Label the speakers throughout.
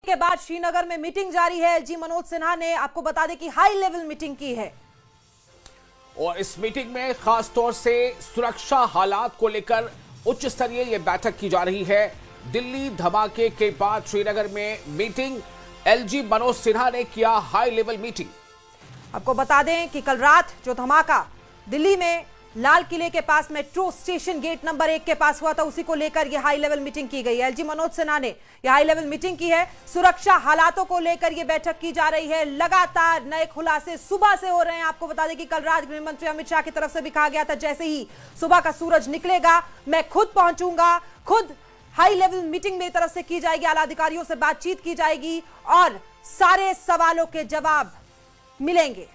Speaker 1: के बाद श्रीनगर में मीटिंग जारी है। एलजी मनोज सिन्हा ने आपको बता दें कि हाई लेवल मीटिंग की है
Speaker 2: और इस मीटिंग में खास तौर से सुरक्षा हालात को लेकर उच्च स्तरीय यह बैठक की जा रही है। दिल्ली धमाके के बाद श्रीनगर में मीटिंग, एलजी मनोज सिन्हा ने किया हाई लेवल मीटिंग।
Speaker 1: आपको बता दें कि कल रात जो धमाका दिल्ली में लाल किले के पास मेट्रो स्टेशन गेट नंबर 1 के पास हुआ था, उसी को लेकर यह हाई लेवल मीटिंग की गई है। एलजी मनोज सिन्हा ने यह हाई लेवल मीटिंग की है। सुरक्षा हालातों को लेकर यह बैठक की जा रही है। लगातार नए खुलासे सुबह से हो रहे हैं। आपको बता दें कि कल रात गृह मंत्री अमित शाह की तरफ से भी कहा गया था, जैसे ही सुबह का सूरज निकलेगा मैं खुद पहुंचूंगा, खुद हाई लेवल मीटिंग मेरी तरफ से की जाएगी, आला अधिकारियों से बातचीत की जाएगी और सारे सवालों के जवाब मिलेंगे।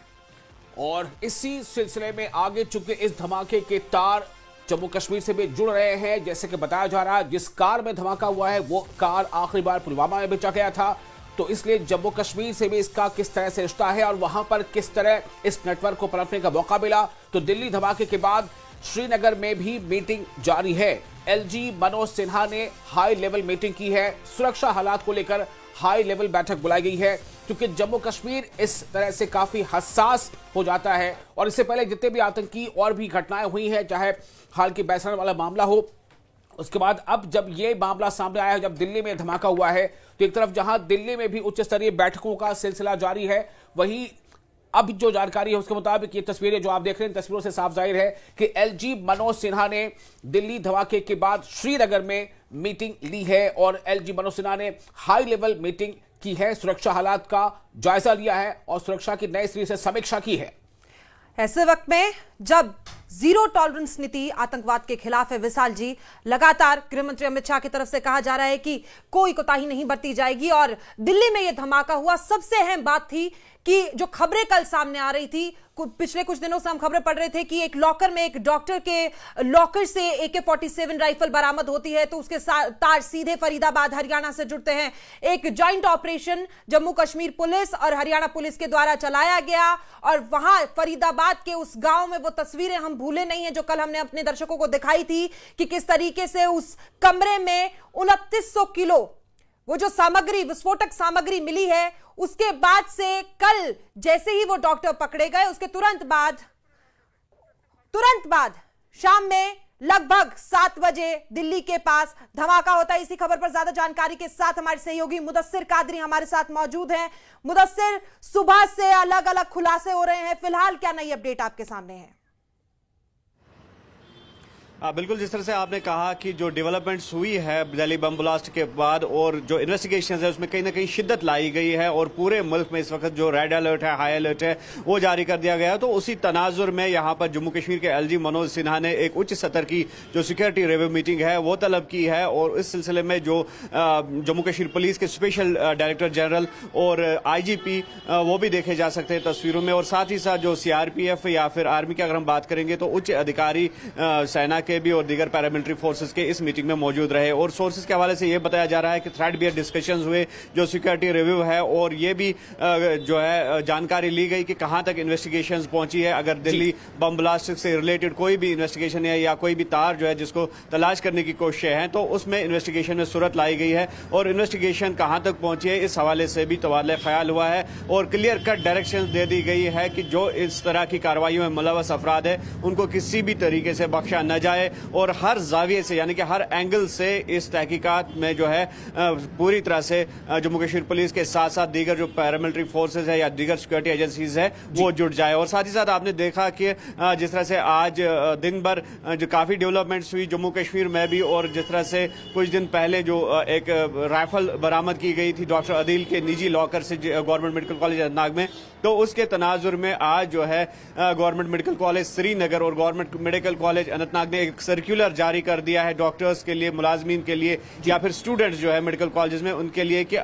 Speaker 2: और इसी सिलसिले में आगे चुके इस धमाके के तार जम्मू कश्मीर से भी जुड़ रहे हैं। जैसे कि बताया जा रहा है, जिस कार में धमाका हुआ है वो कार आखिरी बार पुलवामा में बेचा गया था, तो इसलिए जम्मू कश्मीर से भी इसका किस तरह से रिश्ता है और वहां पर किस तरह इस नेटवर्क को पनपने का मौका मिला। तो दिल्ली धमाके के बाद श्रीनगर में भी मीटिंग जारी है। एलजी मनोज सिन्हा ने हाई लेवल मीटिंग की है। सुरक्षा हालात को लेकर हाई लेवल बैठक बुलाई गई है, क्योंकि जम्मू कश्मीर इस तरह से काफी हसास हो जाता है और इससे पहले जितने भी आतंकी और भी घटनाएं हुई हैं, चाहे हाल की बैसन वाला मामला हो, उसके बाद अब जब ये मामला सामने आया है, जब दिल्ली में धमाका हुआ है, तो एक तरफ जहां दिल्ली में भी उच्च स्तरीय बैठकों का सिलसिला जारी है, वहीं अब जो जानकारी है उसके मुताबिक ये तस्वीरें जो आप देख रहे हैं, तस्वीरों से साफ जाहिर है कि एलजी मनोज सिन्हा ने दिल्ली धमाके के बाद श्रीनगर में मीटिंग ली है और एलजी मनोज सिन्हा ने हाई लेवल मीटिंग की है। सुरक्षा हालात का जायजा लिया है और सुरक्षा की नए सिरे से समीक्षा की है।
Speaker 1: ऐसे वक्त में जब जीरो टॉलरेंस नीति आतंकवाद के खिलाफ है, विशाल जी, लगातार गृह मंत्री अमित शाह की तरफ से कहा जा रहा है कि कोई कोताही नहीं बरती जाएगी और दिल्ली में यह धमाका हुआ। सबसे अहम बात थी कि जो खबरें कल सामने आ रही थी, पिछले कुछ दिनों से हम खबरें पढ़ रहे थे कि एक लॉकर में, एक डॉक्टर के लॉकर से AK-47 राइफल बरामद होती है, तो उसके तार सीधे फरीदाबाद हरियाणा से जुड़ते हैं। एक joint operation Jammu Kashmir police और हरियाणा पुलिस के द्वारा चलाया गया और वहां फरीदाबाद के उस गांव में वो तस्वीरें हम भूले नहीं है जो कल हमने अपने दर्शकों को दिखाई थी कि किस तरीके से उस कमरे में 2900 किलो वो जो सामग्री, विस्फोटक सामग्री मिली है, उसके बाद से कल जैसे ही वो डॉक्टर पकड़े गए, उसके तुरंत बाद शाम में लगभग 7 बजे दिल्ली के पास धमाका होता है। इसी खबर पर ज्यादा जानकारी के साथ हमारे सहयोगी मुदस्सिर कादरी हमारे साथ मौजूद हैं। मुदस्सिर, सुबह से अलग अलग खुलासे हो रहे हैं, फिलहाल क्या नई अपडेट आपके सामने है?
Speaker 3: बिल्कुल, जिस तरह से आपने कहा कि जो डेवलपमेंट्स हुई है दिल्ली बम ब्लास्ट के बाद और जो इन्वेस्टिगेशंस है उसमें कहीं ना कहीं शिद्दत लाई गई है और पूरे मुल्क में इस वक्त जो रेड अलर्ट है, हाई अलर्ट है, वो जारी कर दिया गया है। तो उसी तनाजुर में यहाँ पर जम्मू कश्मीर के एलजी मनोज सिन्हा ने एक उच्च स्तर की जो सिक्योरिटी रिव्यू मीटिंग है वो तलब की है और इस सिलसिले में जो जम्मू कश्मीर पुलिस के स्पेशल डायरेक्टर जनरल और IGP वो भी देखे जा सकते हैं तस्वीरों में और साथ ही साथ जो CRPF या फिर आर्मी की अगर हम बात करेंगे तो उच्च अधिकारी सेना के भी और दीगर पैरामिलिट्री फोर्सेस के इस मीटिंग में मौजूद रहे। और सोर्सेज के हवाले से यह बताया जा रहा है कि थ्रेड बेस्ड डिस्कशंस हुए, जो सिक्योरिटी रिव्यू है, और ये भी जो है जानकारी ली गई कि कहां तक इन्वेस्टिगेशंस पहुंची है। अगर दिल्ली बम ब्लास्ट से रिलेटेड कोई भी इन्वेस्टिगेशन है या कोई भी तार जो है जिसको तलाश करने की कोशिशें हैं, तो उसमें इन्वेस्टिगेशन में सूरत लाई गई है और इन्वेस्टिगेशन कहां तक पहुंची है इस हवाले से भी तबादला ख्याल हुआ है और क्लियर कट डायरेक्शन दे दी गई है कि जो इस तरह की कार्रवाइयों में मुलव्वस अफराद है उनको किसी भी तरीके से बख्शा न जाए और हर जाविये से यानी कि हर एंगल से इस तहकीकात में जो है पूरी तरह से जम्मू कश्मीर पुलिस के साथ साथ दीगर जो पैरामिलिट्री फोर्सेज है या दीगर सिक्योरिटी एजेंसीज है वो जुट जाए। और साथ ही साथ आपने देखा कि जिस तरह से आज दिन भर जो काफी डेवलपमेंट्स हुई जम्मू कश्मीर में भी, और जिस तरह से कुछ दिन पहले जो एक राइफल बरामद की गई थी डॉक्टर अदील के निजी लॉकर से गवर्नमेंट मेडिकल कॉलेज अनंतनाग में, तो उसके तनाजुर में आज जो है गवर्नमेंट मेडिकल कॉलेज श्रीनगर और गवर्नमेंट मेडिकल कॉलेज अनंतनाग ने एक सर्कुलर जारी कर दिया है डॉक्टर्स के लिए, मुलाजमीन के लिए या फिर स्टूडेंट्स जो है मेडिकल कॉलेज में उनके लिए कि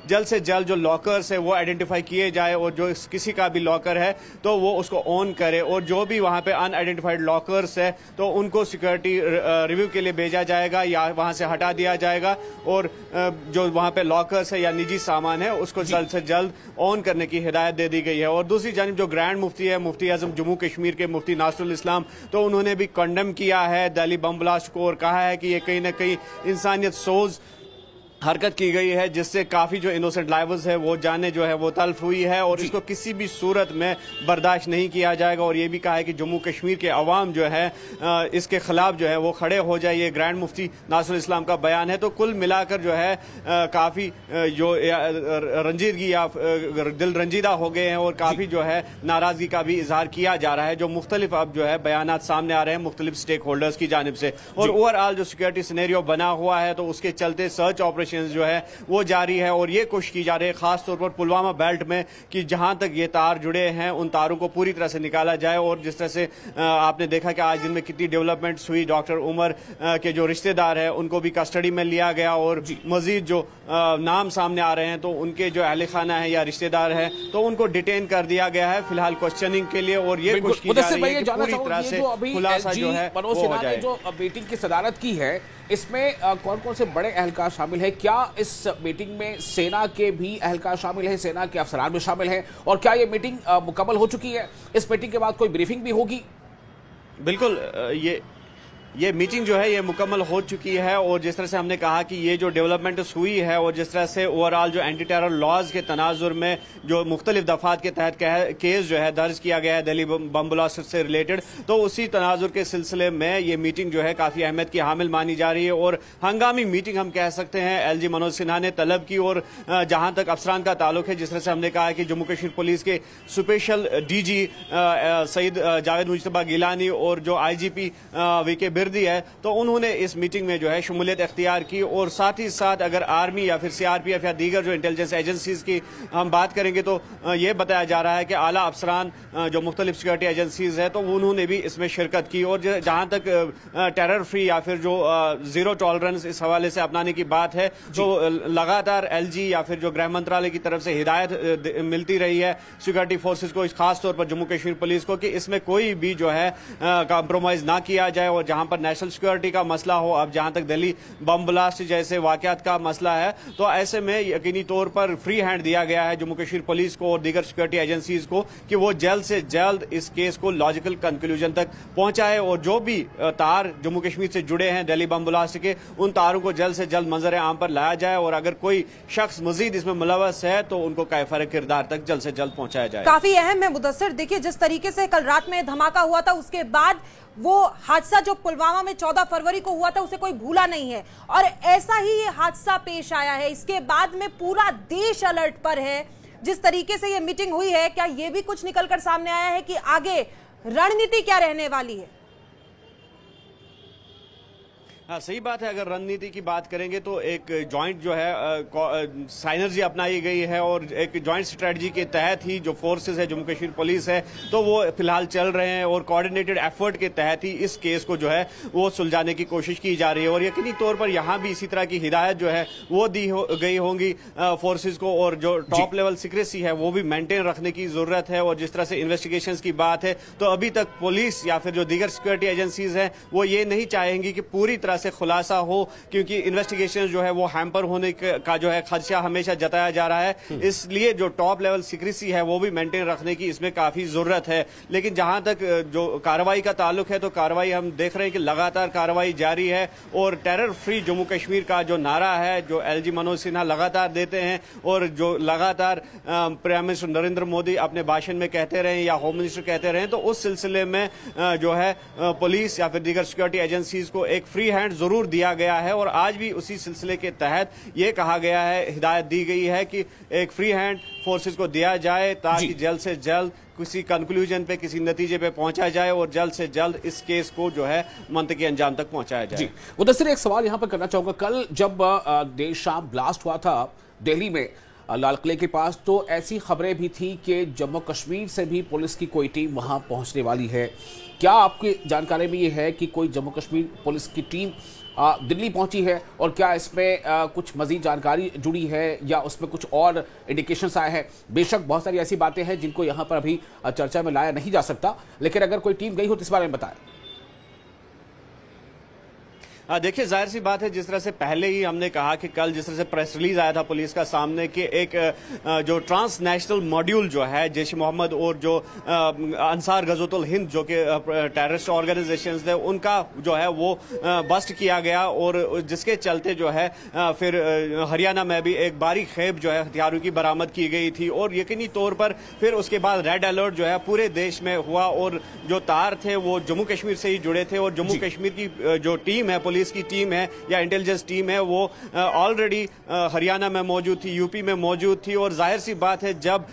Speaker 3: जल्द से जल्द जो लॉकर्स है वो आइडेंटिफाई किए जाए और जो किसी का भी लॉकर है तो वो उसको ऑन करे और जो भी वहां पे अनआइडेंटिफाइड लॉकर्स है तो उनको सिक्योरिटी रिव्यू के लिए भेजा जाएगा या वहां से हटा दिया जाएगा और जो वहां पे लॉकर्स है या निजी सामान है उसको जल्द से जल्द ऑन करने की हिदायत दे दी गई है। और दूसरी जानिब जो ग्रैंड मुफ्ती है, मुफ्ती आजम जम्मू कश्मीर के मुफ्ती नासरुल इस्लाम, तो उन्होंने भी कंडेम किया है दिल्ली बम ब्लास्ट को और कहा है कि ये कहीं ना कहीं इंसानियत सोज हरकत की गई है, जिससे काफी जो इनोसेंट लाइव्स है वो जाने जो है वो तल्फ हुई है और इसको किसी भी सूरत में बर्दाश्त नहीं किया जाएगा। और ये भी कहा है कि जम्मू कश्मीर के अवाम जो है इसके खिलाफ जो है वो खड़े हो जाए। ये ग्रैंड मुफ्ती नासिरुल इस्लाम का बयान है। तो कुल मिलाकर जो है काफी जो रंजीदगी या दिल रंजीदा हो गए हैं और काफी जो है नाराजगी का भी इजहार किया जा रहा है, जो मुख्तलिफ अब जो है बयानात सामने आ रहे हैं मुख्तलिफ स्टेक होल्डर्स की जानिब से। और ओवरऑल जो सिक्योरिटी सिनेरियो बना हुआ है तो उसके चलते सर्च ऑपरेशन जो है वो जारी है और ये कोशिश की जा रही है खास तौर पर पुलवामा बेल्ट में कि जहां तक ये तार जुड़े हैं उन तारों को पूरी तरह से निकाला जाए। और जिस तरह से आपने देखा कि आज दिन में कितनी डेवलपमेंट्स हुई, डॉक्टर उमर के जो रिश्तेदार हैं उनको भी कस्टडी में लिया गया और मजीद जो नाम सामने आ रहे हैं तो उनके जो अहले खाना है या रिश्तेदार हैं तो उनको डिटेन कर दिया गया है फिलहाल क्वेश्चनिंग के लिए। और ये कोशिश की जा रही है कि पूरी तरह से खुलासा जो है वो हो जाए।
Speaker 2: जो मीटिंग की सदारत की है इसमें कौन कौन से बड़े अहलकार शामिल है? क्या इस मीटिंग में सेना के भी अहलकार शामिल हैं, सेना के अफसरान भी शामिल हैं? और क्या ये मीटिंग मुकम्मल हो चुकी है? इस मीटिंग के बाद कोई ब्रीफिंग भी होगी?
Speaker 3: बिल्कुल, ये मीटिंग जो है ये मुकम्मल हो चुकी है और जिस तरह से हमने कहा कि ये जो डेवलपमेंट्स हुई है और जिस तरह से ओवरऑल जो एंटी टेरर लॉज के तनाजुर में जो मुख्तलिफ दफात के तहत केस जो है दर्ज किया गया है दिल्ली बम ब्लास्ट से रिलेटेड, तो उसी तनाजुर के सिलसिले में ये मीटिंग जो है काफी अहमियत की हामिल मानी जा रही है और हंगामी मीटिंग हम कह सकते हैं LG मनोज सिन्हा ने तलब की। और जहां तक अफसरान का ताल्लुक है, जिस तरह से हमने कहा कि जम्मू कश्मीर पुलिस के स्पेशल DG सईद जावेद मुजतबा गिलानी और जो IGP VK बिरदी है तो उन्होंने इस मीटिंग में जो है शमूलियत इख्तियार की। और साथ ही साथ अगर आर्मी या फिर CRPF या दीगर जो इंटेलिजेंस एजेंसीज की हम बात करेंगे तो ये बताया जा रहा है कि आला अफसरान जो मुख्तलिफ सिक्योरिटी एजेंसीज है तो उन्होंने भी इसमें शिरकत की। और जहां तक टेरर फ्री या फिर जो जीरो टॉलरेंस इस हवाले से अपनाने की बात है तो लगातार LG या फिर जो गृह मंत्रालय की तरफ से हिदायत मिलती रही है सिक्योरिटी फोर्सेज को, खास तौर पर जम्मू कश्मीर पुलिस को, कि इसमें कोई भी जो है कॉम्प्रोमाइज ना किया जाए। और जहां पर नेशनल सिक्योरिटी का मसला हो, अब जहां तक दिल्ली बम ब्लास्ट जैसे वाकयात का मसला है तो ऐसे में यकीनी तौर पर फ्री हैंड दिया गया है जम्मू कश्मीर पुलिस को और दीगर सिक्योरिटी एजेंसीज को कि वो जल्द से जल्द इस केस को लॉजिकल कंक्लूजन तक पहुंचाए और जो भी तार जम्मू कश्मीर से जुड़े हैं दिल्ली बम ब्लास्ट के, उन तारों को जल्द से जल्द मंजर आम पर लाया जाए और अगर कोई शख्स मजीद इसमें मुलव्वस है तो उनको कैफर किरदार तक जल्द से जल्द पहुंचाया जाए।
Speaker 1: काफी अहम है मुदस्सिर। देखिए, जिस तरीके से कल रात में धमाका हुआ था उसके बाद वो हादसा जो पुलवामा में 14 फरवरी को हुआ था उसे कोई भूला नहीं है और ऐसा ही ये हादसा पेश आया है। इसके बाद में पूरा देश अलर्ट पर है। जिस तरीके से ये मीटिंग हुई है, क्या ये भी कुछ निकलकर सामने आया है कि आगे रणनीति क्या रहने वाली है?
Speaker 3: हाँ, सही बात है। अगर रणनीति की बात करेंगे तो एक जॉइंट जो है साइनर्जी अपनाई गई है और एक जॉइंट स्ट्रेटजी के तहत ही जो फोर्सेस है जम्मू कश्मीर पुलिस है तो वो फिलहाल चल रहे हैं और कोऑर्डिनेटेड एफर्ट के तहत ही इस केस को जो है वो सुलझाने की कोशिश की जा रही है। और यकीनी तौर पर यहाँ भी इसी तरह की हिदायत जो है वो दी गई होंगी फोर्सेज को और जो टॉप लेवल सिक्रेसी है वो भी मेंटेन रखने की जरूरत है। और जिस तरह से इन्वेस्टिगेशन की बात है तो अभी तक पुलिस या फिर जो दीगर सिक्योरिटी एजेंसीज हैं वो ये नहीं चाहेंगी कि पूरी तरह से खुलासा हो, क्योंकि इन्वेस्टिगेशन जो है वो हैम्पर होने का जो है खदशा हमेशा जताया जा रहा है। इसलिए जो टॉप लेवल सिक्रेसी है वो भी मेंटेन रखने की इसमें काफी जरूरत है। लेकिन जहां तक जो कार्रवाई का ताल्लुक है तो कार्रवाई हम देख रहे हैं कि लगातार कार्रवाई जारी है और टेरर फ्री जम्मू कश्मीर का जो नारा है जो LG मनोज सिन्हा लगातार देते हैं और जो लगातार प्राइम मिनिस्टर नरेंद्र मोदी अपने भाषण में कहते रहे या होम मिनिस्टर कहते रहे, तो उस सिलसिले में जो है पुलिस या फिर दीगर सिक्योरिटी एजेंसीज को एक फ्री हैंड जरूर दिया गया है। और आज भी उसी सिलसिले के तहत यह कहा गया है, हिदायत दी गई है कि एक फ्री हैंड फोर्सेस को दिया जाए ताकि जल्द से जल्द किसी कंक्लूजन पे, किसी नतीजे पे पहुंचा जाए और जल्द से जल्द इस केस को जो है मंतकी अंजाम तक पहुंचाया जाए।
Speaker 2: मुदस्सिर, एक सवाल यहां पर करना चाहूंगा। कल जब देर शाम ब्लास्ट हुआ था दिल्ली में लाल किले के पास तो ऐसी खबरें भी थी कि जम्मू कश्मीर से भी पुलिस की कोई टीम वहां पहुंचने वाली है। क्या आपकी जानकारी में ये है कि कोई जम्मू कश्मीर पुलिस की टीम दिल्ली पहुंची है और क्या इसमें कुछ मजीद जानकारी जुड़ी है या उसमें कुछ और इंडिकेशंस आए हैं? बेशक बहुत सारी ऐसी बातें हैं जिनको यहां पर अभी चर्चा में लाया नहीं जा सकता, लेकिन अगर कोई टीम गई हो तो इस बारे में बताएं।
Speaker 3: देखिए, जाहिर सी बात है, जिस तरह से पहले ही हमने कहा कि कल जिस तरह से प्रेस रिलीज आया था पुलिस का सामने कि एक जो ट्रांसनेशनल मॉड्यूल जो है जैश मोहम्मद और जो अंसार गज़वतुल हिंद जो कि टेररिस्ट ऑर्गेनाइजेशंस थे उनका जो है वो बस्ट किया गया, और जिसके चलते जो है फिर हरियाणा में भी एक बारीक खेप जो है हथियारों की बरामद की गई थी, और यकीनी तौर पर फिर उसके बाद रेड अलर्ट जो है पूरे देश में हुआ, और जो तार थे वो जम्मू कश्मीर से ही जुड़े थे, और जम्मू कश्मीर की जो टीम है, पुलिस की टीम है या इंटेलिजेंस टीम है, वो ऑलरेडी हरियाणा में मौजूद थी, यूपी में मौजूद थी, और जाहिर सी बात है जब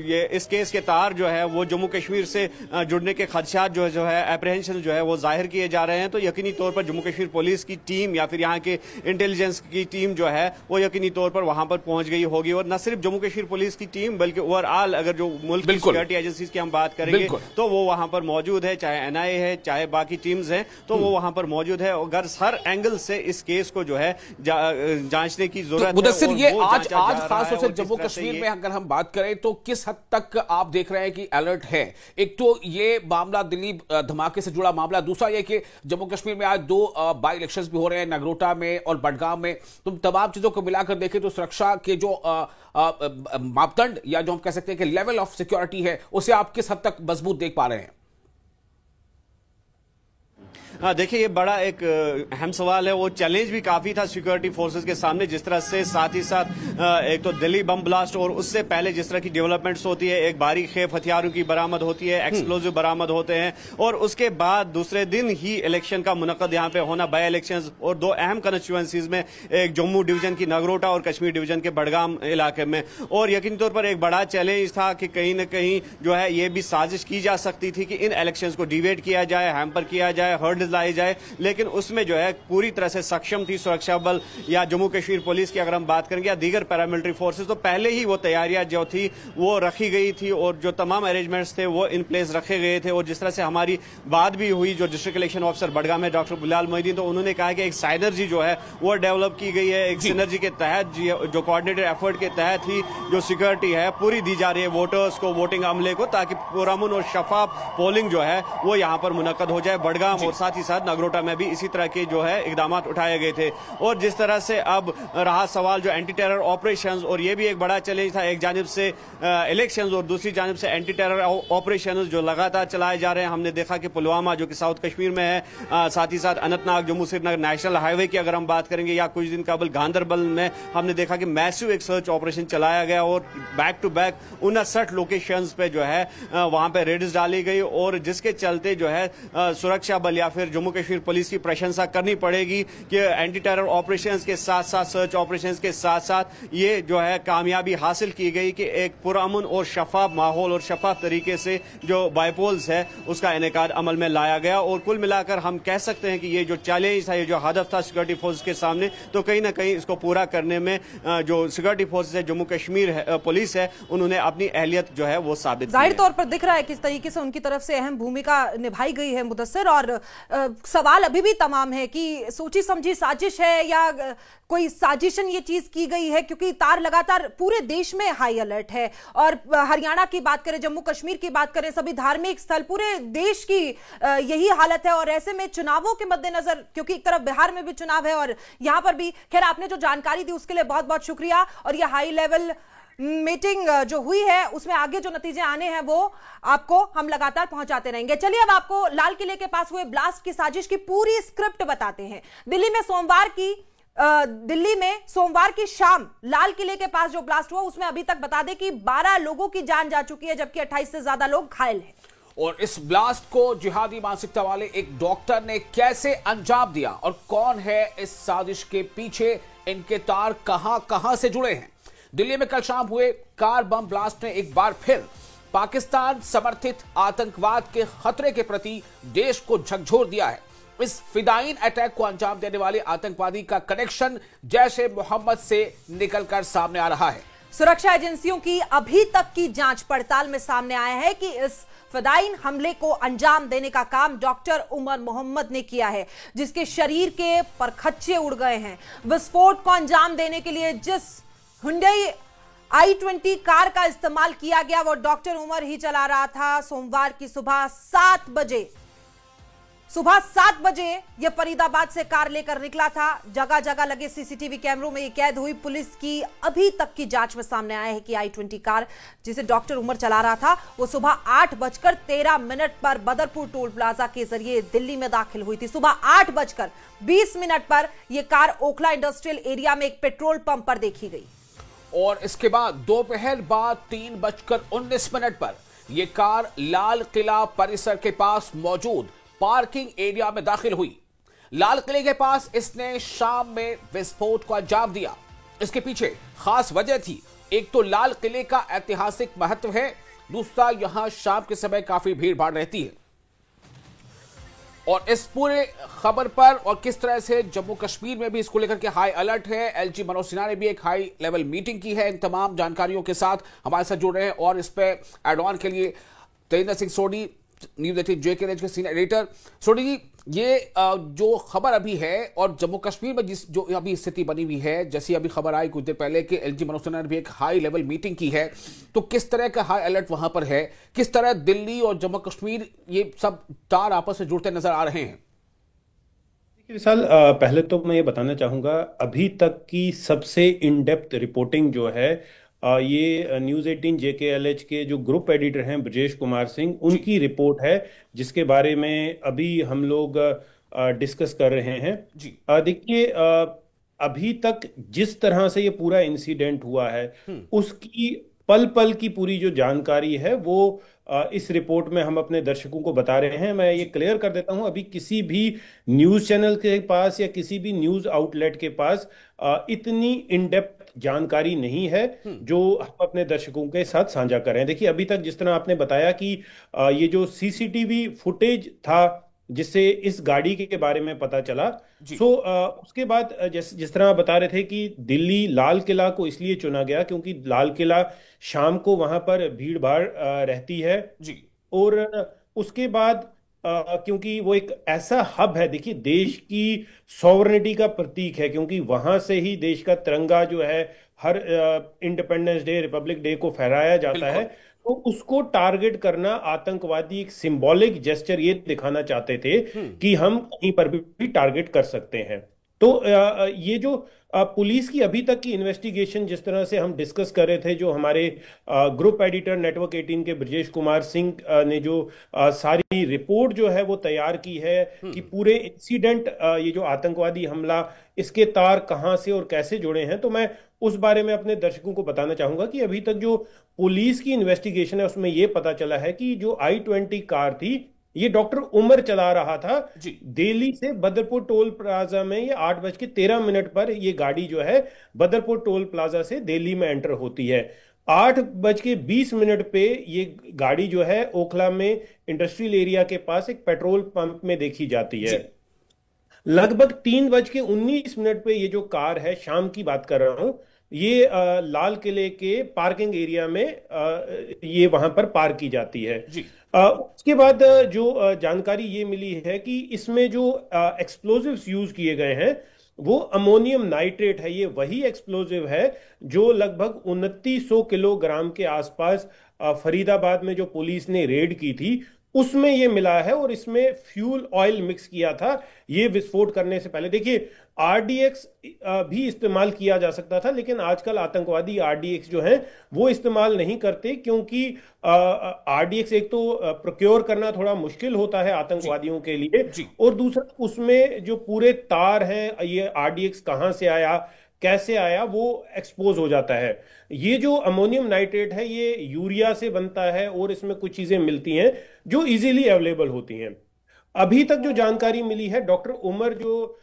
Speaker 3: ये इस केस के तार जो है वो जम्मू कश्मीर से जुड़ने के खदशात जो है एप्रीहेंशन जो है वो जाहिर किए जा रहे हैं, तो यकीनी तौर पर जम्मू कश्मीर पुलिस की टीम या फिर यहाँ के इंटेलिजेंस की टीम जो है वो यकीनी तौर पर वहां पर पहुंच गई होगी। और न सिर्फ जम्मू कश्मीर पुलिस की टीम बल्कि ओवरऑल अगर जो मुल्क की सिक्योरिटी एजेंसीज की हम बात करेंगे तो वो वहां पर मौजूद है, चाहे एनआईए है चाहे बाकी टीम्स हैं, तो वो वहां पर मौजूद है। अगर हर एंगल से इस केस को जो है जांचने की जरूरत है।
Speaker 2: मुदस्सिर, ये आज खास तौर से जम्मू कश्मीर में अगर हम बात करें तो किस हद तक आप देख रहे हैं कि अलर्ट है? एक तो ये मामला दिल्ली धमाके से जुड़ा मामला, दूसरा ये कि जम्मू कश्मीर में आज 2 बाई इलेक्शंस भी हो रहे हैं, नगरोटा में और बडगाम में। तो तमाम चीजों को मिलाकर देखें तो सुरक्षा के जो मापदंड या जो हम कह सकते हैं कि लेवल ऑफ सिक्योरिटी है उसे आप किस हद तक मजबूत देख पा रहे हैं?
Speaker 3: देखिए, ये बड़ा एक अहम सवाल है, वो चैलेंज भी काफी था सिक्योरिटी फोर्सेस के सामने, जिस तरह से साथ ही साथ एक तो दिल्ली बम ब्लास्ट और उससे पहले जिस तरह की डेवलपमेंट्स होती है, एक बारीक खेप हथियारों की बरामद होती है, एक्सप्लोजिव बरामद होते हैं, और उसके बाद दूसरे दिन ही इलेक्शन का मुनक्कद यहाँ पे होना, बाई इलेक्शन, और 2 अहम कंस्टिट्यूएंसीज में, एक जम्मू डिवीजन की नगरोटा और कश्मीर डिवीजन के बडगाम इलाके में। और यकीनी तौर पर एक बड़ा चैलेंज था कि कहीं ना कहीं जो है ये भी साजिश की जा सकती थी कि इन इलेक्शन को डिवेट किया जाए, हैम्पर किया जाए, हर्ड लाई जाए, लेकिन उसमें जो है पूरी तरह से सक्षम थी सुरक्षा बल या जम्मू कश्मीर पुलिस की अगर हम बात करेंगे या दीगर पैरामिलिट्री फोर्सेस, तो पहले ही वो तैयारियां जो थी वो रखी गई थी और जो तमाम अरेंजमेंट्स थे वो इन प्लेस रखे गए थे। और जिस तरह से हमारी बात भी हुई जो डिस्ट्रिक्ट इलेक्शन ऑफिसर बडगाम में डॉक्टर बिलाल मोहिद्दीन, तो उन्होंने कहा कि एक साइनर्जी जो है वो डेवलप की गई है, एक सिनर्जी के तहत जो कोऑर्डिनेटेड एफर्ट के तहत ही जो सिक्योरिटी है पूरी दी जा रही है वोटर्स को, वोटिंग अमले को, ताकि पुरअमन और शफाफ पोलिंग जो है वो यहाँ पर मुनक्कद हो जाए बडगाम और साथ ही साथ नगरोटा में भी इसी तरह के जो है इकदाम उठाए गए थे। और जिस तरह से अब रहा सवाल जो एंटी टेरर ऑपरेशंस, और ये भी एक बड़ा चैलेंज था, एक जानिब से इलेक्शंस और दूसरी जानिब से एंटी टेरर ऑपरेशंस जो लगातार चलाए जा रहे हैं। हमने देखा कि पुलवामा जो कि साउथ कश्मीर में है, साथ ही साथ अनंतनाग जम्मू श्रीनगर नेशनल हाईवे की अगर हम बात करेंगे, या कुछ दिन कबल गांधरबल में हमने देखा कि मैसिव एक सर्च ऑपरेशन चलाया गया और बैक टू बैक 59 लोकेशंस पे जो है वहां पे रेड्स डाली गई, और जिसके चलते जो है सुरक्षा बल या फिर जम्मू कश्मीर पुलिस की प्रशंसा करनी पड़ेगी कि एंटी टेरर ऑपरेशंस के साथ साथ सर्च ऑपरेशंस के साथ साथ ये जो है कामयाबी हासिल की गई कि एक पुरअमन और शफाफ माहौल और शफाफ तरीके से जो बाइपोल्स है उसका इनेकाद अमल में लाया गया। और कुल मिलाकर हम कह सकते हैं कि ये जो चैलेंज था, ये जो हदफ था सिक्योरिटी फोर्स के सामने, तो कहीं ना कहीं इसको पूरा करने में जो सिक्योरिटी फोर्स है, जम्मू कश्मीर पुलिस है, उन्होंने अपनी अहलियत जो है वो साबित की।
Speaker 1: जाहिर तौर पर दिख रहा है किस तरीके से उनकी तरफ से अहम भूमिका निभाई गई है मुदस्सिर, और सवाल अभी भी तमाम है कि सोची समझी साजिश है या कोई साजिशन ये चीज की गई है, क्योंकि तार लगातार पूरे देश में हाई अलर्ट है। और हरियाणा की बात करें, जम्मू कश्मीर की बात करें, सभी धार्मिक स्थल, पूरे देश की यही हालत है। और ऐसे में चुनावों के मद्देनजर, क्योंकि एक तरफ बिहार में भी चुनाव है और यहां पर भी, खैर आपने जो जानकारी दी उसके लिए बहुत बहुत शुक्रिया। और यह हाई लेवल मीटिंग जो हुई है उसमें आगे जो नतीजे आने हैं वो आपको हम लगातार पहुंचाते रहेंगे। चलिए अब आपको लाल किले के पास हुए ब्लास्ट की साजिश की पूरी स्क्रिप्ट बताते हैं। दिल्ली में सोमवार की शाम लाल किले के पास जो ब्लास्ट हुआ उसमें अभी तक बता दें कि 12 लोगों की जान जा चुकी है, जबकि 28 से ज्यादा लोग घायल हैं।
Speaker 2: और इस ब्लास्ट को जिहादी मानसिकता वाले एक डॉक्टर ने कैसे अंजाम दिया और कौन है इस साजिश के पीछे, इनके तार कहां से जुड़े हैं? दिल्ली में कल शाम हुए कार बम ब्लास्ट ने एक बार फिर पाकिस्तान समर्थित आतंकवाद के खतरे के प्रति देश को झकझोर दिया है। इस फिदायीन अटैक को अंजाम देने वाले आतंकवादी का कनेक्शन जैश-ए मोहम्मद से निकलकर सामने आ रहा है।
Speaker 1: सुरक्षा एजेंसियों की अभी तक की जांच पड़ताल में सामने आया है कि इस फिदायीन हमले को अंजाम देने का काम डॉक्टर उमर मोहम्मद ने किया है, जिसके शरीर के परखच्चे उड़ गए हैं। विस्फोट को अंजाम देने के लिए जिस हुंडई i20 कार का इस्तेमाल किया गया वो डॉक्टर उमर ही चला रहा था। सोमवार की सुबह 7 बजे सुबह 7 बजे यह फरीदाबाद से कार लेकर निकला था। जगह जगह लगे सीसीटीवी कैमरों में यह कैद हुई। पुलिस की अभी तक की जांच में सामने आया है कि i20 कार जिसे डॉक्टर उमर चला रहा था वो सुबह 8:13 पर बदरपुर टोल प्लाजा के जरिए दिल्ली में दाखिल हुई थी। सुबह 8:20 पर यह कार ओखला इंडस्ट्रियल एरिया में एक पेट्रोल पंप पर देखी गई
Speaker 2: और इसके बाद दोपहर बाद 3:19 पर यह कार लाल किला परिसर के पास मौजूद पार्किंग एरिया में दाखिल हुई। लाल किले के पास इसने शाम में विस्फोट को अंजाम दिया। इसके पीछे खास वजह थी। एक तो लाल किले का ऐतिहासिक महत्व है, दूसरा यहां शाम के समय काफी भीड़ भाड़ रहती है। और इस पूरे खबर पर और किस तरह से जम्मू कश्मीर में भी इसको लेकर के हाई अलर्ट है, एलजी मनोज सिन्हा ने भी एक हाई लेवल मीटिंग की है। इन तमाम जानकारियों के साथ हमारे साथ जुड़ रहे हैं और इस पे एड ऑन के लिए तेजिंदर सिंह सोढी, न्यूज 18 JKNH के सीनियर एडिटर। सोढी जी, ये जो खबर अभी है और जम्मू कश्मीर में जो अभी स्थिति बनी हुई है, जैसी अभी खबर आई कुछ देर पहले कि एलजी मनोज सिन्हा ने भी एक हाई लेवल मीटिंग की है, तो किस तरह का हाई अलर्ट वहां पर है? किस तरह दिल्ली और जम्मू कश्मीर ये सब तार आपस से जुड़ते नजर आ रहे हैं?
Speaker 4: विशाल, पहले तो मैं ये बताना चाहूंगा, अभी तक की सबसे इन डेप्थ रिपोर्टिंग जो है ये न्यूज 18 JKLH के जो ग्रुप एडिटर हैं ब्रजेश कुमार सिंह, उनकी रिपोर्ट है जिसके बारे में अभी हम लोग डिस्कस कर रहे हैं। देखिए, अभी तक जिस तरह से ये पूरा इंसिडेंट हुआ है उसकी पल पल की पूरी जो जानकारी है वो इस रिपोर्ट में हम अपने दर्शकों को बता रहे हैं। मैं ये क्लियर कर देता हूं, अभी किसी भी न्यूज चैनल के पास या किसी भी न्यूज आउटलेट के पास इतनी इन डेप्थ जानकारी नहीं है जो हम अपने दर्शकों के साथ साझा कर रहे हैं। देखिए, अभी तक जिस तरह आपने बताया कि ये जो सीसीटीवी फुटेज था जिससे इस गाड़ी के बारे में पता चला, उसके बाद जिस तरह आप बता रहे थे कि दिल्ली लाल किला को इसलिए चुना गया क्योंकि लाल किला शाम को वहां पर भीड़ भाड़ रहती है जी। और उसके बाद क्योंकि वो एक ऐसा हब है, देखिए देश की सॉवरेनिटी का प्रतीक है, क्योंकि वहां से ही देश का तिरंगा जो है हर इंडिपेंडेंस डे, रिपब्लिक डे को फहराया जाता है। तो उसको टारगेट करना आतंकवादी एक सिंबॉलिक जेस्चर ये दिखाना चाहते थे कि हम कहीं पर भी टारगेट कर सकते हैं। तो ये जो पुलिस की अभी तक की इन्वेस्टिगेशन जिस तरह से हम डिस्कस कर रहे थे, जो हमारे ग्रुप एडिटर नेटवर्क 18 के ब्रजेश कुमार सिंह ने जो सारी रिपोर्ट जो है वो तैयार की है कि पूरे इंसिडेंट, ये जो आतंकवादी हमला, इसके तार कहां से और कैसे जुड़े हैं, तो मैं उस बारे में अपने दर्शकों को बताना चाहूंगा कि अभी तक जो पुलिस की इन्वेस्टिगेशन है उसमें यह पता चला है कि जो i20 कार थी ये डॉक्टर उमर चला रहा था दिल्ली से बदरपुर टोल प्लाजा में। ये 8:13 पर ये गाड़ी जो है बदरपुर टोल प्लाजा से दिल्ली में एंटर होती है। 8:20 पे ये गाड़ी जो है ओखला में इंडस्ट्रियल एरिया के पास एक पेट्रोल पंप में देखी जाती है। लगभग 3:19 पे ये जो कार है, शाम की बात कर रहा हूं, ये लाल किले के पार्किंग एरिया में ये वहां पर पार्क की जाती है जी। उसके बाद जो जानकारी ये मिली है कि इसमें जो एक्सप्लोजिव्स यूज किए गए हैं वो अमोनियम नाइट्रेट है। ये वही एक्सप्लोजिव है जो लगभग 2900 किलोग्राम के आसपास फरीदाबाद में जो पुलिस ने रेड की थी उसमें ये मिला है, और इसमें फ्यूल ऑयल मिक्स किया था ये विस्फोट करने से पहले। देखिए, RDX भी इस्तेमाल किया जा सकता था, लेकिन आजकल आतंकवादी RDX जो है वो इस्तेमाल नहीं करते, क्योंकि RDX एक तो प्रोक्योर करना थोड़ा मुश्किल होता है आतंकवादियों के लिए, और दूसरा उसमें जो पूरे तार हैं, ये RDX कहां से आया, कैसे आया, वो एक्सपोज हो जाता है। ये जो अमोनियम नाइट्रेट है ये यूरिया से बनता है और इसमें कुछ चीजें मिलती हैं जो इजीली अवेलेबल होती हैं। अभी तक जो जानकारी मिली है, डॉक्टर उमर जो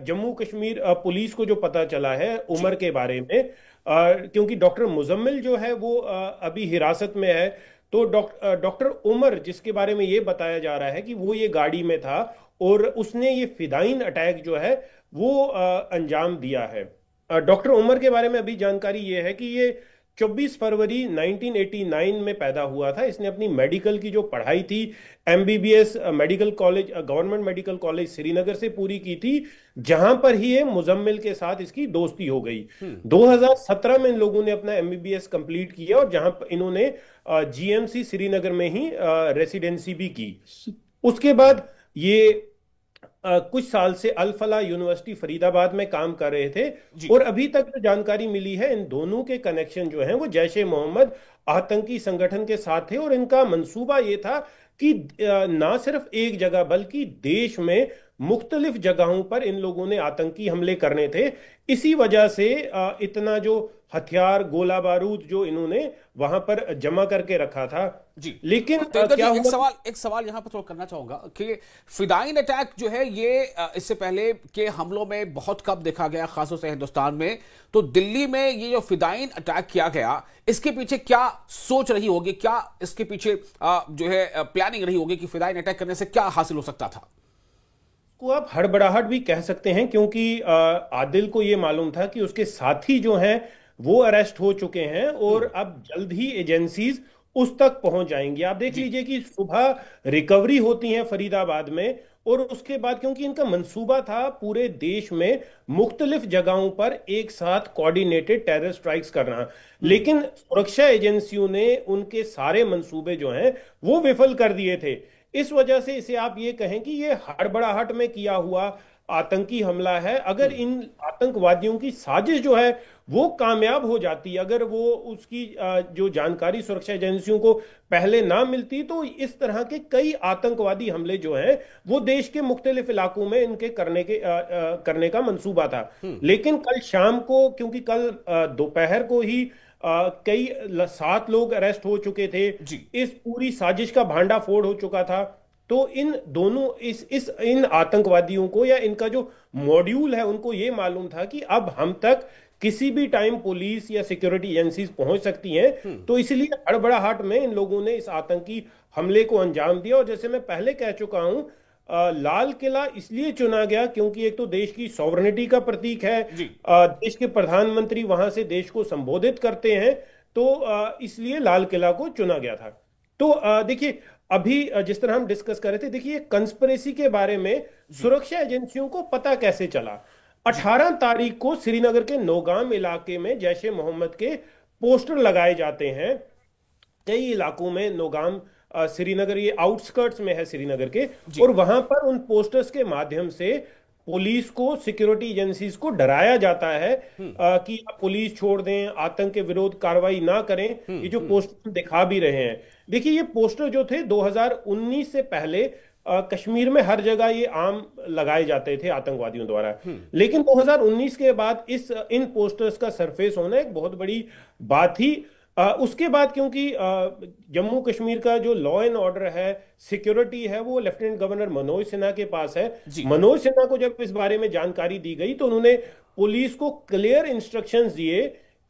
Speaker 4: जम्मू कश्मीर पुलिस को जो पता चला है उमर के बारे में, क्योंकि डॉक्टर मुजम्मिल जो है वो अभी हिरासत में है, तो डॉक्टर उमर जिसके बारे में ये बताया जा रहा है कि वो ये गाड़ी में था और उसने ये फिदाइन अटैक जो है वो अंजाम दिया है। डॉक्टर उमर के बारे में अभी जानकारी ये है कि ये 24 फरवरी 1989 में पैदा हुआ था। इसने अपनी मेडिकल की जो पढ़ाई थी MBBS medical college, government medical college Srinagar से पूरी की थी, जहां पर ही ये मुजम्मिल के साथ इसकी दोस्ती हो गई। 2017 में इन लोगों ने अपना MBBS कंप्लीट किया और जहां इन्होंने GMC श्रीनगर में ही रेसिडेंसी भी की। उसके बाद ये कुछ साल से अल फला यूनिवर्सिटी फरीदाबाद में काम कर रहे थे। और अभी तक जो जानकारी मिली है, इन दोनों के कनेक्शन जो हैं वो जैश ए मोहम्मद आतंकी संगठन के साथ थे। और इनका मंसूबा ये था कि ना सिर्फ एक जगह बल्कि देश में मुख्तलिफ जगहों पर इन लोगों ने आतंकी हमले करने थे। इसी वजह से इतना जो हथियार गोला बारूद जो इन्होंने वहां पर जमा करके रखा था।
Speaker 2: जी,
Speaker 4: लेकिन
Speaker 2: तो
Speaker 4: क्या हुआ?
Speaker 2: एक सवाल यहां पर थोड़ा करना चाहूंगा कि फिदाइन अटैक जो है ये इससे पहले के हमलों में बहुत कम देखा गया, खासतौर से हिंदुस्तान में। तो दिल्ली में ये जो फिदाइन अटैक किया गया, इसके पीछे क्या सोच रही होगी, क्या इसके पीछे जो है प्लानिंग रही होगी कि फिदाइन अटैक करने से क्या हासिल हो सकता था?
Speaker 4: को आप हड़बड़ाहट भी कह सकते हैं, क्योंकि आदिल को यह मालूम था कि उसके साथी जो हैं वो अरेस्ट हो चुके हैं और अब जल्द ही एजेंसीज उस तक पहुंच जाएंगी। आप देख लीजिए कि सुबह रिकवरी होती है फरीदाबाद में, और उसके बाद क्योंकि इनका मंसूबा था पूरे देश में मुख्तलिफ जगहों पर एक साथ कोऑर्डिनेटेड टेरर स्ट्राइक्स करना, लेकिन सुरक्षा एजेंसियों ने उनके सारे मंसूबे जो हैं वो विफल कर दिए थे। इस वजह से इसे आप ये कहें कि ये हड़बड़ाहट में किया हुआ आतंकी हमला है। अगर इन आतंकवादियों की साजिश जो है वो कामयाब हो जाती, अगर वो उसकी जो जानकारी सुरक्षा एजेंसियों को पहले ना मिलती, तो इस तरह के कई आतंकवादी हमले जो हैं वो देश के मुख्तलिफ इलाकों में इनके करने का मंसूबा था। लेकिन कल शाम को, क्योंकि कल दोपहर को ही कई 7 लोग अरेस्ट हो चुके थे, इस पूरी साजिश का भांडाफोड़ हो चुका था। तो इन दोनों इन आतंकवादियों को या इनका जो मॉड्यूल है उनको ये मालूम था कि अब हम तक किसी भी टाइम पुलिस या सिक्योरिटी एजेंसीज पहुंच सकती हैं। तो इसलिए हड़बड़ाहट में इन लोगों ने इस आतंकी हमले को अंजाम दिया। और जैसे मैं पहले कह चुका हूं, लाल किला इसलिए चुना गया क्योंकि एक तो देश की सॉवरेनिटी का प्रतीक है, देश के प्रधानमंत्री वहां से देश को संबोधित करते हैं, तो इसलिए लाल किला को चुना गया था। तो देखिए, अभी जिस तरह हम डिस्कस कर रहे थे, देखिए कंस्पिरेसी के बारे में सुरक्षा एजेंसियों को पता कैसे चला। 18 तारीख को श्रीनगर के नौगाम इलाके में जैश ए मोहम्मद के पोस्टर लगाए जाते हैं कई इलाकों में। नौगाम श्रीनगर ये आउटस्कर्ट्स में है श्रीनगर के, और वहां पर उन पोस्टर्स के माध्यम से पुलिस को, सिक्योरिटी एजेंसीज को डराया जाता है कि आप पुलिस छोड़ दें, आतंक के विरोध कार्रवाई ना करें। ये जो पोस्टर दिखा भी रहे हैं, देखिए ये पोस्टर जो थे 2019 से पहले कश्मीर में हर जगह ये आम लगाए जाते थे आतंकवादियों द्वारा, लेकिन 2019 के बाद इन पोस्टर्स का सरफेस होना एक बहुत बड़ी बात थी। उसके बाद क्योंकि जम्मू कश्मीर का जो लॉ एंड ऑर्डर है, सिक्योरिटी है, वो लेफ्टिनेंट गवर्नर मनोज सिन्हा के पास है। मनोज सिन्हा को जब इस बारे में जानकारी दी गई तो उन्होंने पुलिस को क्लियर इंस्ट्रक्शंस दिए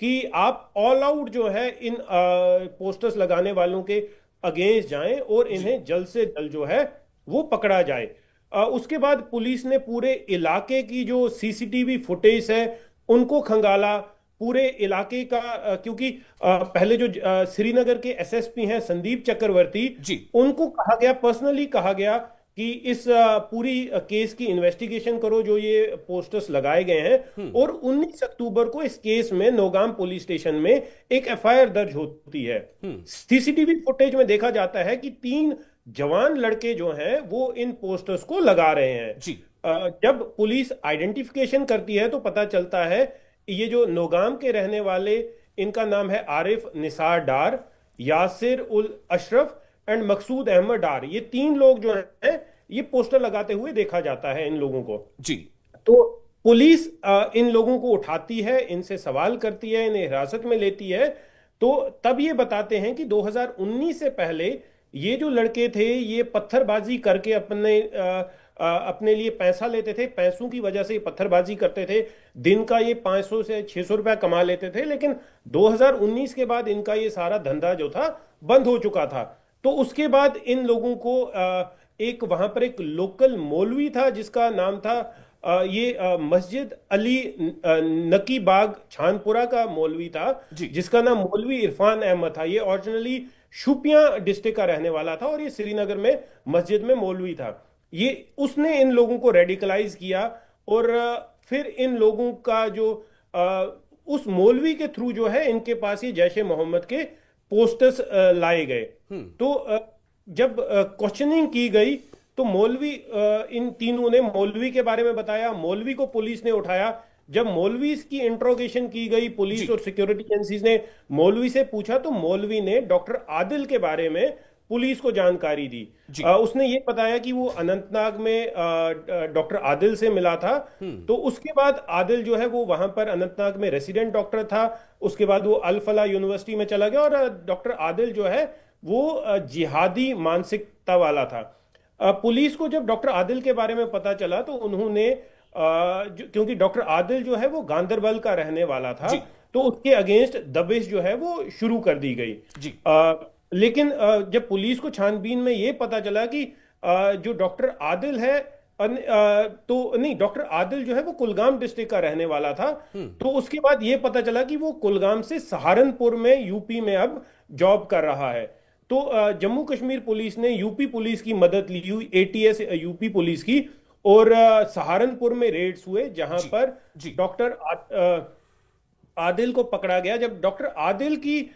Speaker 4: कि आप ऑल आउट जो है इन पोस्टर्स लगाने वालों के अगेंस्ट जाएं और इन्हें जल्द से जल्द जो है वो पकड़ा जाए। उसके बाद पुलिस ने पूरे इलाके की जो सीसीटीवी फुटेज है उनको खंगाला, पूरे इलाके का, क्योंकि पहले जो श्रीनगर के एसएसपी हैं संदीप चक्रवर्ती, उनको कहा गया, पर्सनली कहा गया कि इस पूरी केस की इन्वेस्टिगेशन करो जो ये पोस्टर्स लगाए गए हैं। और 19 अक्टूबर को इस केस में नौगाम पुलिस स्टेशन में एक एफआईआर दर्ज होती है। सीसीटीवी फुटेज में देखा जाता है कि 3 जवान लड़के जो हैं वो इन पोस्टर्स को लगा रहे हैं। जब पुलिस आइडेंटिफिकेशन करती है तो पता चलता है ये जो नौगाम के रहने वाले, इनका नाम है आरिफ निसार डार, यासिर उल अशरफ एंड मकसूद अहमद डार। ये 3 लोग जो हैं ये पोस्टर लगाते हुए देखा जाता है इन लोगों को। तो पुलिस इन लोगों को उठाती है, इनसे सवाल करती है, इन्हें हिरासत में लेती है। तो तब ये बताते हैं कि 2019 से पहले ये जो लड़के थे ये पत्थरबाजी करके अपने लिए पैसा लेते थे, पैसों की वजह से ये पत्थरबाजी करते थे। दिन का ये 500 से 600 रुपया कमा लेते थे, लेकिन 2019 के बाद इनका ये सारा धंधा जो था बंद हो चुका था। तो उसके बाद इन लोगों को एक वहां पर एक लोकल मौलवी था जिसका नाम था ये मस्जिद अली नकी बाग छानपुरा का मौलवी था, जिसका नाम मौलवी इरफान अहमद था। ये ओरिजिनली शोपियां डिस्ट्रिक्ट का रहने वाला था और ये श्रीनगर में मस्जिद में मौलवी था। ये उसने इन लोगों को रेडिकलाइज किया और फिर इन लोगों का जो उस मौलवी के थ्रू जो है इनके पास ये जैश ए मोहम्मद के पोस्टर्स लाए गए। तो जब क्वेश्चनिंग की गई तो मौलवी, इन तीनों ने मौलवी के बारे में बताया, मौलवी को पुलिस ने उठाया। जब मौलवी की इंट्रोगेशन की गई, पुलिस और सिक्योरिटी एजेंसीज ने मौलवी से पूछा, तो मौलवी ने डॉक्टर आदिल के बारे में पुलिस को जानकारी दी। उसने ये बताया कि वो अनंतनाग में डॉक्टर आदिल से मिला था। तो उसके बाद आदिल जो है वो वहां पर अनंतनाग में रेसिडेंट डॉक्टर था। उसके बाद वो अल फला यूनिवर्सिटी में चला गया, और डॉक्टर आदिल जो है वो जिहादी मानसिकता वाला था। पुलिस को जब डॉक्टर आदिल के बारे में पता चला तो उन्होंने क्योंकि डॉक्टर आदिल जो है वो गांदरबल का रहने वाला था, तो उसके अगेंस्ट दबिश जो है वो शुरू कर दी गई। लेकिन जब पुलिस को छानबीन में ये पता चला कि जो डॉक्टर आदिल है, तो नहीं, डॉक्टर आदिल जो है वो कुलगाम डिस्ट्रिक्ट का रहने वाला था। तो उसके बाद ये पता चला कि वो कुलगाम से सहारनपुर में, यूपी में अब जॉब कर रहा है। तो जम्मू कश्मीर पुलिस ने यूपी पुलिस की मदद ली हुई, एटीएस यूपी पुलिस की, और सहारनपुर में रेड्स हुए जहां पर डॉक्टर आदिल को पकड़ा गया। जब डॉक्टर आदिल की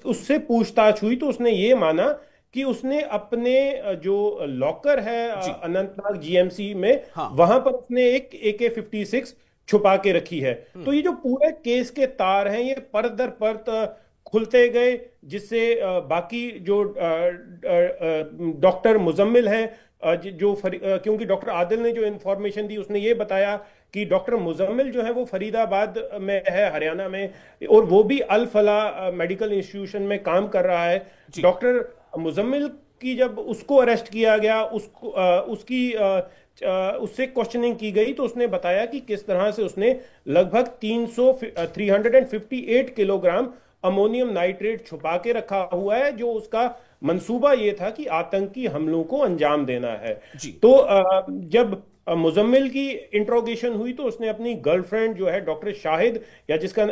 Speaker 4: उससे पूछताछ हुई तो उसने ये माना कि उसने अपने जो लॉकर है अनंतनाग जीएमसी में, वहां पर उसने एक AK-56 छुपा के रखी है। तो ये जो पूरे केस के तार हैं, ये परत दर परत खुलते गए, जिससे बाकी जो डॉक्टर मुजम्मिल हैं, क्योंकि डॉक्टर आदिल ने जो इंफॉर्मेशन दी, उसने ये बताया कि डॉक्टर मुजम्मिल जो है वो फरीदाबाद में है, हरियाणा में, और वो भी अल फला मेडिकल इंस्टीट्यूशन में काम कर रहा है। डॉक्टर मुजम्मिल की जब उसको अरेस्ट किया गया, उससे क्वेश्चनिंग की गई, तो उसने बताया कि किस तरह से उसने लगभग 358 किलोग्राम अमोनियम नाइट्रेट छुपा के रखा हुआ है, जो उसका मंसूबा ये था कि आतंकी हमलों को अंजाम देना है। तो जब मुजम्मिल की इंट्रोगेशन हुई तो उसने अपनी गर्लफ्रेंड जो है डॉक्टर शाहिद, या जिसका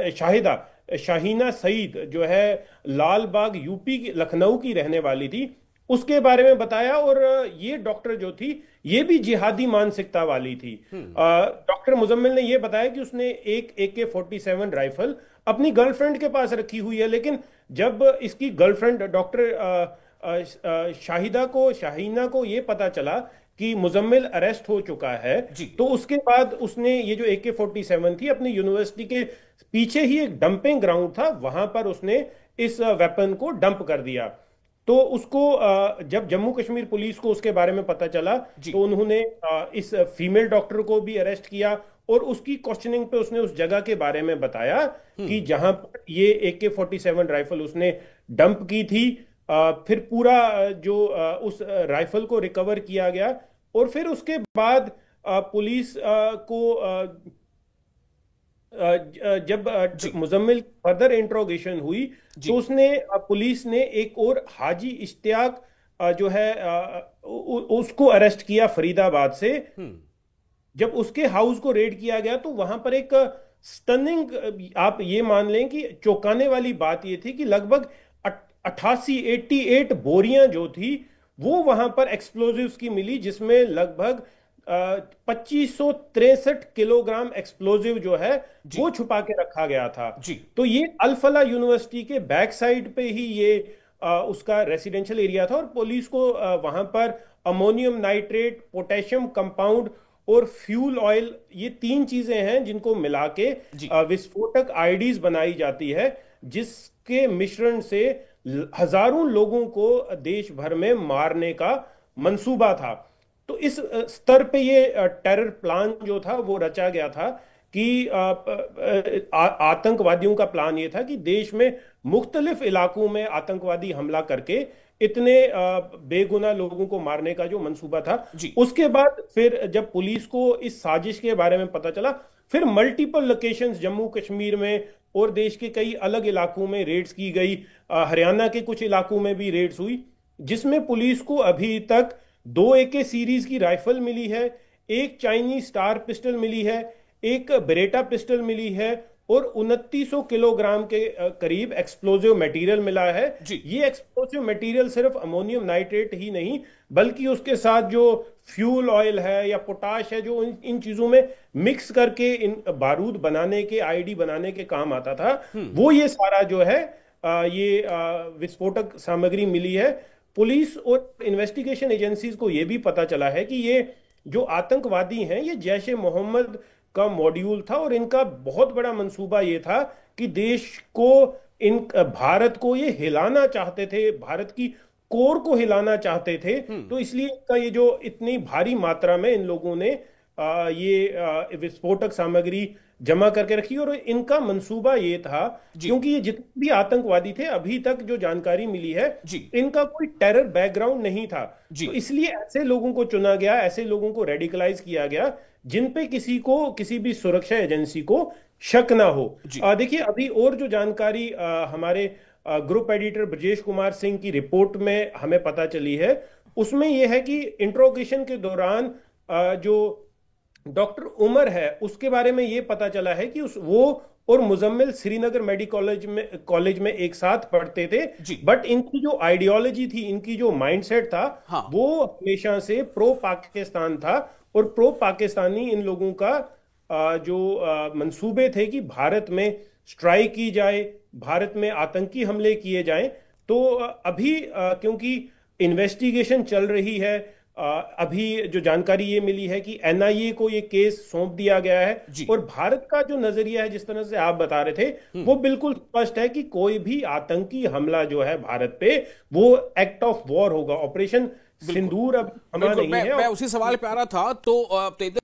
Speaker 4: शाहीना सईद, जो है लाल बाग यूपी की, लखनऊ की रहने वाली थी, उसके बारे में बताया। और ये डॉक्टर जो थी ये भी जिहादी मानसिकता वाली थी। डॉक्टर मुजम्मिल ने यह बताया कि उसने एक AK-47 राइफल अपनी गर्लफ्रेंड के पास रखी हुई है, लेकिन जब इसकी गर्लफ्रेंड डॉक्टर शाहीना को यह पता चला कि मुजम्मिल अरेस्ट हो चुका है, तो उसके बाद उसने ये जो AK-47 थी, अपनी यूनिवर्सिटी के पीछे ही एक डंपिंग ग्राउंड था, वहां पर उसने इस वेपन को डंप कर दिया। तो उसको जब जम्मू कश्मीर पुलिस को उसके बारे में पता चला तो उन्होंने इस फीमेल डॉक्टर को भी अरेस्ट किया, और उसकी क्वेश्चनिंग पे उसने उस जगह के बारे में बताया कि जहां पर ये AK-47 राइफल उसने डंप की थी। फिर पूरा जो उस राइफल को रिकवर किया गया, और फिर उसके बाद पुलिस को जब मुजम्मिल फर्दर इंट्रोगेशन हुई तो उसने, पुलिस ने एक और हाजी इश्तियाक जो है उसको अरेस्ट किया फरीदाबाद से। जब उसके हाउस को रेड किया गया तो वहां पर एक स्टनिंग, आप ये मान लें कि चौंकाने वाली बात ये थी कि लगभग 88 बोरियां जो थी वो वहां पर एक्सप्लोजिव्स की मिली, जिसमें लगभग 2563 किलोग्राम एक्सप्लोजिव जो है वो छुपा के रखा गया था। तो ये अल फला यूनिवर्सिटी के बैक साइड पे ही ये उसका रेसिडेंशियल एरिया था, और पुलिस को वहां पर अमोनियम नाइट्रेट, पोटेशियम कंपाउंड और फ्यूल ऑयल, ये 3 चीजें हैं जिनको मिला के विस्फोटक आईडीज बनाई जाती है, जिसके मिश्रण से हजारों लोगों को देश भर में मारने का मंसूबा था। तो इस स्तर पे ये टेरर प्लान जो था वो रचा गया था कि आतंकवादियों का प्लान ये था कि देश में मुख्तलिफ इलाकों में आतंकवादी हमला करके इतने बेगुनाह लोगों को मारने का जो मंसूबा था। उसके बाद फिर जब पुलिस को इस साजिश के बारे में पता चला, फिर मल्टीपल लोकेशंस जम्मू कश्मीर में और देश के कई अलग इलाकों में रेड्स की गई। हरियाणा के कुछ इलाकों में भी रेड्स हुई, जिसमें पुलिस को अभी तक 2 AK सीरीज की राइफल मिली है, एक चाइनीज स्टार पिस्टल मिली है, एक बेरेटा पिस्टल मिली है, और 2900 किलोग्राम के करीब एक्सप्लोजिव मटेरियल मिला है। ये एक्सप्लोजिव मटेरियल सिर्फ अमोनियम नाइट्रेट ही नहीं, बल्कि उसके साथ जो फ्यूल ऑयल है या पोटाश है, जो इन चीजों में मिक्स करके इन बारूद बनाने के, आईडी बनाने के काम आता था, वो ये सारा जो है ये विस्फोटक सामग्री मिली है। पुलिस और इन्वेस्टिगेशन एजेंसीज को यह भी पता चला है कि ये जो आतंकवादी हैं ये जैश ए मोहम्मद का मॉड्यूल था और इनका बहुत बड़ा मंसूबा ये था कि देश को भारत को ये हिलाना चाहते थे, भारत की कोर को हिलाना चाहते थे। तो इसलिए इनका ये जो इतनी भारी मात्रा में इन लोगों ने ये विस्फोटक सामग्री जमा करके रखी और इनका मंसूबा ये था, क्योंकि ये जितने भी आतंकवादी थे अभी तक जो जानकारी मिली है इनका कोई टेरर बैकग्राउंड नहीं था। तो इसलिए ऐसे लोगों को चुना गया, ऐसे लोगों को रेडिकलाइज किया गया जिन पे किसी भी सुरक्षा एजेंसी को शक ना हो। देखिए अभी और जो जानकारी हमारे ग्रुप एडिटर ब्रजेश कुमार सिंह की रिपोर्ट में हमें पता चली है उसमें यह है कि इंट्रोगेशन के दौरान जो डॉक्टर उमर है उसके बारे में यह पता चला है कि वो और मुजम्मिल श्रीनगर मेडिकल कॉलेज में एक साथ पढ़ते थे, बट इनकी जो आइडियोलॉजी थी, इनकी जो माइंडसेट था वो हमेशा से प्रो पाकिस्तान था और प्रो पाकिस्तानी इन लोगों का जो मंसूबे थे कि भारत में स्ट्राइक की जाए, भारत में आतंकी हमले किए जाएं। तो अभी क्योंकि इन्वेस्टिगेशन चल रही है, अभी जो जानकारी ये मिली है कि एनआईए को ये केस सौंप दिया गया है और भारत का जो नजरिया है जिस तरह से आप बता रहे थे वो बिल्कुल स्पष्ट है कि कोई भी आतंकी हमला जो है भारत पे वो एक्ट ऑफ वॉर होगा। ऑपरेशन सिंदूर अब हमारा नहीं है।
Speaker 2: मैं उसी सवाल पे आ रहा था। तो